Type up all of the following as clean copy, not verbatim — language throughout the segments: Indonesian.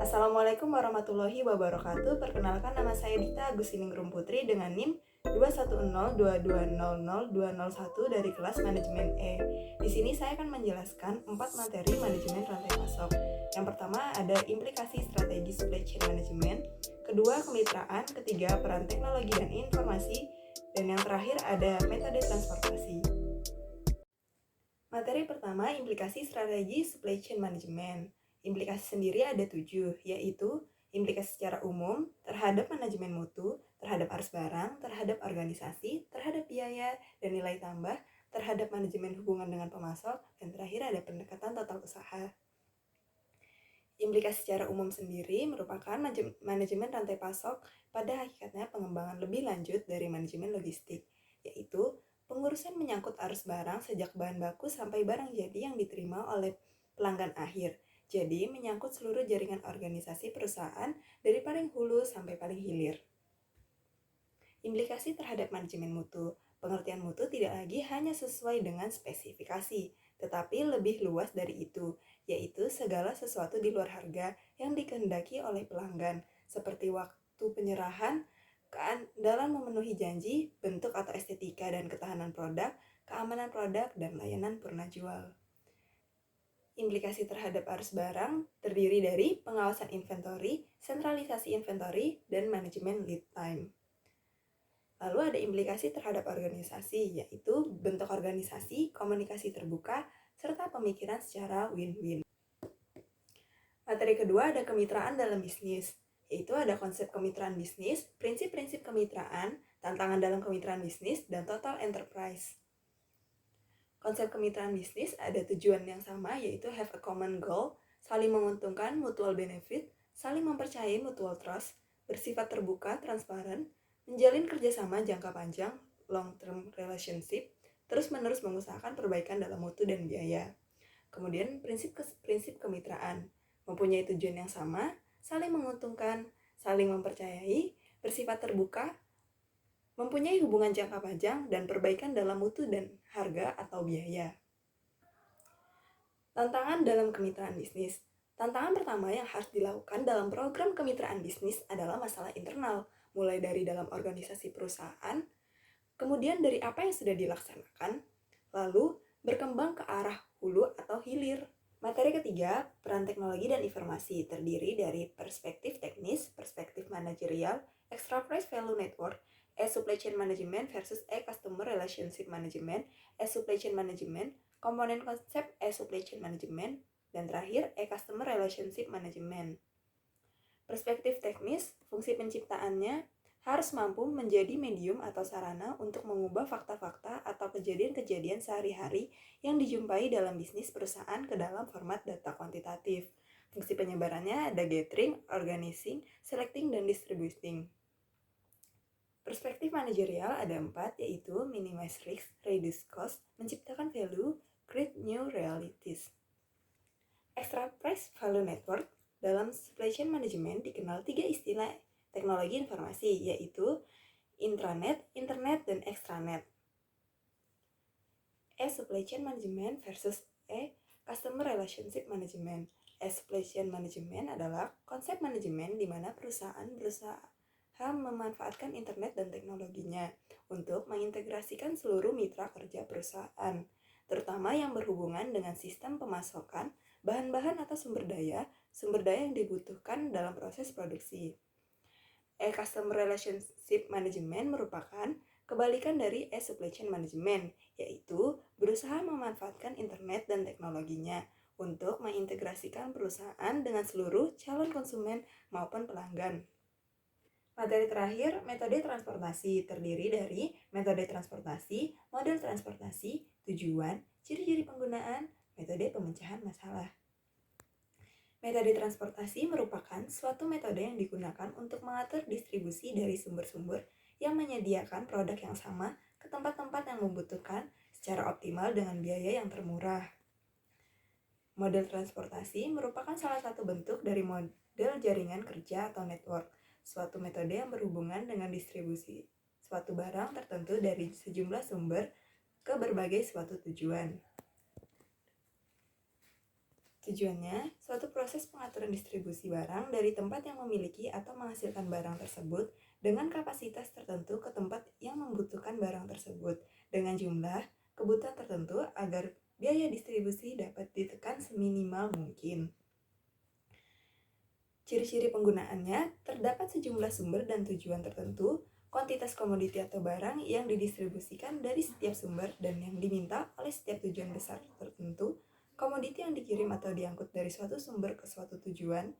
Assalamualaikum warahmatullahi wabarakatuh. Perkenalkan, nama saya Dita Agusiningrum Putri dengan NIM 21022000201 dari kelas Manajemen E. Di sini saya akan menjelaskan 4 materi manajemen rantai pasok. Yang pertama ada implikasi strategi supply chain management, kedua kemitraan, ketiga peran teknologi dan informasi, dan yang terakhir ada metode transportasi. Materi pertama, implikasi strategi supply chain management. Implikasi sendiri ada 7, yaitu implikasi secara umum, terhadap manajemen mutu, terhadap arus barang, terhadap organisasi, terhadap biaya dan nilai tambah, terhadap manajemen hubungan dengan pemasok, dan terakhir ada pendekatan total usaha. Implikasi secara umum sendiri merupakan manajemen rantai pasok, pada hakikatnya pengembangan lebih lanjut dari manajemen logistik, yaitu pengurusan menyangkut arus barang sejak bahan baku sampai barang jadi yang diterima oleh pelanggan akhir. Jadi menyangkut seluruh jaringan organisasi perusahaan dari paling hulu sampai paling hilir. Implikasi terhadap manajemen mutu. Pengertian mutu tidak lagi hanya sesuai dengan spesifikasi, tetapi lebih luas dari itu, yaitu segala sesuatu di luar harga yang dikehendaki oleh pelanggan, seperti waktu penyerahan, keandalan memenuhi janji, bentuk atau estetika dan ketahanan produk, keamanan produk, dan layanan purna jual. Implikasi terhadap arus barang terdiri dari pengawasan inventory, sentralisasi inventory, dan manajemen lead time. Lalu ada implikasi terhadap organisasi, yaitu bentuk organisasi, komunikasi terbuka, serta pemikiran secara win-win. Materi kedua ada kemitraan dalam bisnis, yaitu ada konsep kemitraan bisnis, prinsip-prinsip kemitraan, tantangan dalam kemitraan bisnis, dan total enterprise. Konsep kemitraan bisnis ada tujuan yang sama, yaitu have a common goal, saling menguntungkan, mutual benefit, saling mempercayai, mutual trust, bersifat terbuka, transparan, menjalin kerjasama jangka panjang, long-term relationship, terus-menerus mengusahakan perbaikan dalam mutu dan biaya. Kemudian prinsip kemitraan, mempunyai tujuan yang sama, saling menguntungkan, saling mempercayai, bersifat terbuka, mempunyai hubungan jangka panjang, dan perbaikan dalam mutu dan harga atau biaya. Tantangan dalam kemitraan bisnis. Tantangan pertama yang harus dilakukan dalam program kemitraan bisnis adalah masalah internal, mulai dari dalam organisasi perusahaan, kemudian dari apa yang sudah dilaksanakan, lalu berkembang ke arah hulu atau hilir. Materi ketiga, peran teknologi dan informasi, terdiri dari perspektif teknis, perspektif manajerial, enterprise value network, supply chain management versus customer relationship management, supply chain management, komponen konsep supply chain management, dan terakhir customer relationship management. Perspektif teknis, fungsi penciptaannya harus mampu menjadi medium atau sarana untuk mengubah fakta-fakta atau kejadian-kejadian sehari-hari yang dijumpai dalam bisnis perusahaan ke dalam format data kuantitatif. Fungsi penyebarannya ada gathering, organizing, selecting, dan distributing. Perspektif manajerial ada 4, yaitu minimize risk, reduce cost, menciptakan value, create new realities. Enterprise value network dalam supply chain management dikenal 3 istilah teknologi informasi, yaitu intranet, internet, dan extranet. Supply chain management versus customer relationship management. Supply chain management adalah konsep manajemen di mana perusahaan berusaha memanfaatkan internet dan teknologinya untuk mengintegrasikan seluruh mitra kerja perusahaan, terutama yang berhubungan dengan sistem pemasokan, bahan-bahan atau sumber daya yang dibutuhkan dalam proses produksi. Customer relationship management merupakan kebalikan dari supply chain management, yaitu berusaha memanfaatkan internet dan teknologinya untuk mengintegrasikan perusahaan dengan seluruh calon konsumen maupun pelanggan. Materi terakhir, metode transportasi, terdiri dari metode transportasi, model transportasi, tujuan, ciri-ciri penggunaan, metode pemecahan masalah. Metode transportasi merupakan suatu metode yang digunakan untuk mengatur distribusi dari sumber-sumber yang menyediakan produk yang sama ke tempat-tempat yang membutuhkan secara optimal dengan biaya yang termurah. Model transportasi merupakan salah satu bentuk dari model jaringan kerja atau network, suatu metode yang berhubungan dengan distribusi suatu barang tertentu dari sejumlah sumber ke berbagai suatu tujuan. Tujuannya, suatu proses pengaturan distribusi barang dari tempat yang memiliki atau menghasilkan barang tersebut dengan kapasitas tertentu ke tempat yang membutuhkan barang tersebut dengan jumlah kebutuhan tertentu agar biaya distribusi dapat ditekan seminimal mungkin. Ciri-ciri penggunaannya, terdapat sejumlah sumber dan tujuan tertentu, kuantitas komoditi atau barang yang didistribusikan dari setiap sumber dan yang diminta oleh setiap tujuan besar tertentu, komoditi yang dikirim atau diangkut dari suatu sumber ke suatu tujuan,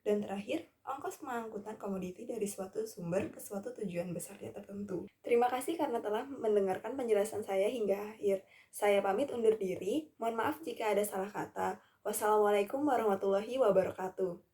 dan terakhir, ongkos pengangkutan komoditi dari suatu sumber ke suatu tujuan besarnya tertentu. Terima kasih karena telah mendengarkan penjelasan saya hingga akhir. Saya pamit undur diri, mohon maaf jika ada salah kata. Wassalamualaikum warahmatullahi wabarakatuh.